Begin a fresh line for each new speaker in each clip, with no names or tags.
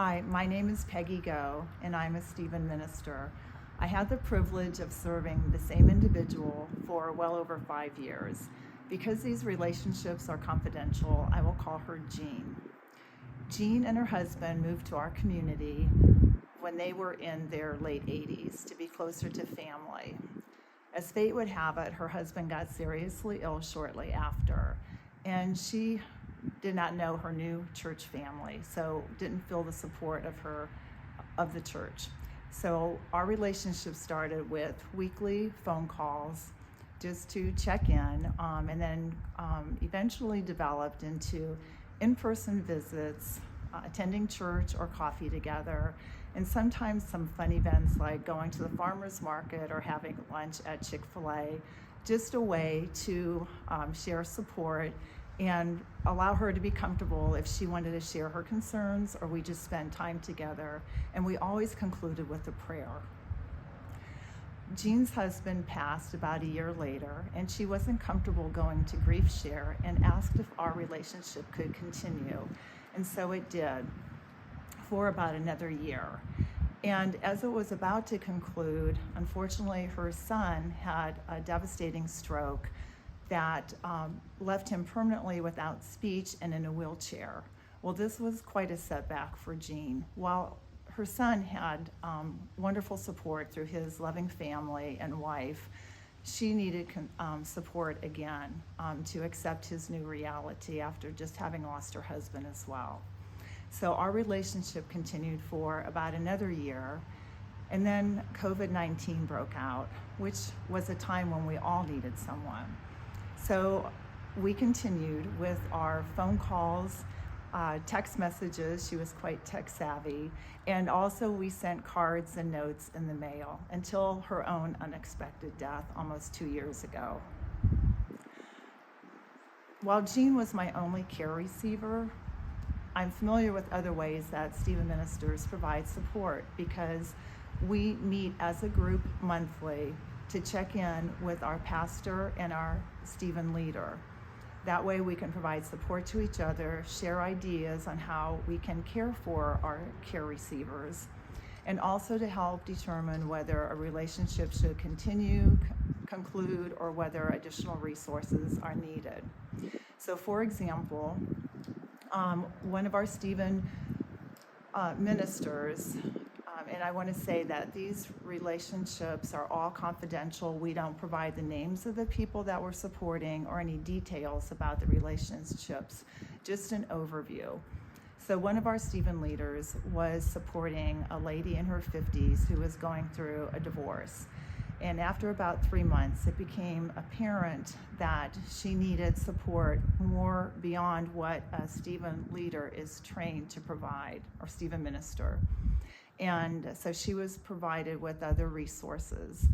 Hi, my name is Peggy Goe, and I'm a Stephen minister. I had the privilege of serving the same individual for well over 5 years. Because these relationships are confidential, I will call her Jean. Jean and her husband moved to our community when they were in their late 80s to be closer to family. As fate would have it, her husband got seriously ill shortly after, and she did not know her new church family, so didn't feel the support of the church. So our relationship started with weekly phone calls just to check in, and then eventually developed into in-person visits, attending church or coffee together, and sometimes some fun events like going to the farmer's market or having lunch at Chick-fil-A, just a way to share support and allow her to be comfortable if she wanted to share her concerns, or we just spend time together. And we always concluded with a prayer. Jean's husband passed about a year later, and she wasn't comfortable going to grief share and asked if our relationship could continue. And so it did for about another year. And as it was about to conclude, unfortunately, her son had a devastating stroke that left him permanently without speech and in a wheelchair. Well, this was quite a setback for Jean. While her son had wonderful support through his loving family and wife, she needed support again to accept his new reality after just having lost her husband as well. So our relationship continued for about another year, and then COVID-19 broke out, which was a time when we all needed someone. So we continued with our phone calls, text messages. She was quite tech savvy. And also we sent cards and notes in the mail until her own unexpected death almost 2 years ago. While Jean was my only care receiver, I'm familiar with other ways that Stephen Ministers provide support, because we meet as a group monthly to check in with our pastor and our Stephen leader. That way we can provide support to each other, share ideas on how we can care for our care receivers, and also to help determine whether a relationship should continue, conclude, or whether additional resources are needed. So for example, one of our Stephen ministers, and I want to say that these relationships are all confidential. We don't provide the names of the people that we're supporting or any details about the relationships, just an overview. So one of our Stephen leaders was supporting a lady in her 50s who was going through a divorce. And after about 3 months, it became apparent that she needed support more beyond what a Stephen leader is trained to provide, or Stephen minister. And so she was provided with other resources.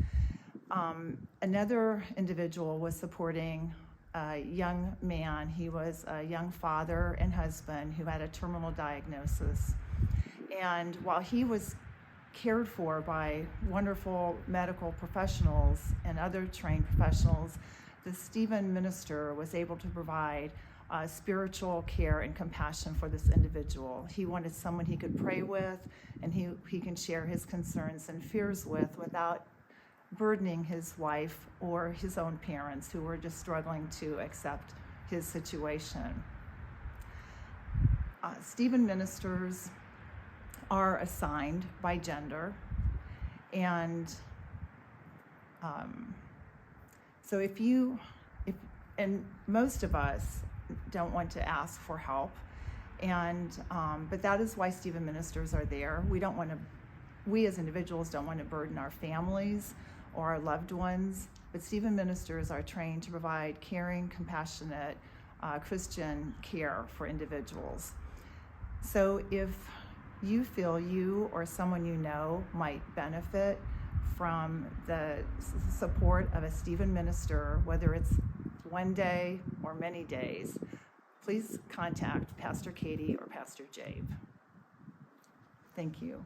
Another individual was supporting a young man. He was a young father and husband who had a terminal diagnosis. And while he was cared for by wonderful medical professionals and other trained professionals, the Stephen minister was able to provide spiritual care and compassion for this individual. He wanted someone he could pray with and he can share his concerns and fears with without burdening his wife or his own parents, who were just struggling to accept his situation. Stephen ministers are assigned by gender, and so and most of us don't want to ask for help, and but that is why Stephen ministers are there. We as individuals don't want to burden our families or our loved ones, but Stephen ministers are trained to provide caring, compassionate, Christian care for individuals. So if you feel you or someone you know might benefit from the support of a Stephen minister, whether it's one day or many days, please contact Pastor Katie or Pastor Jabe. Thank you.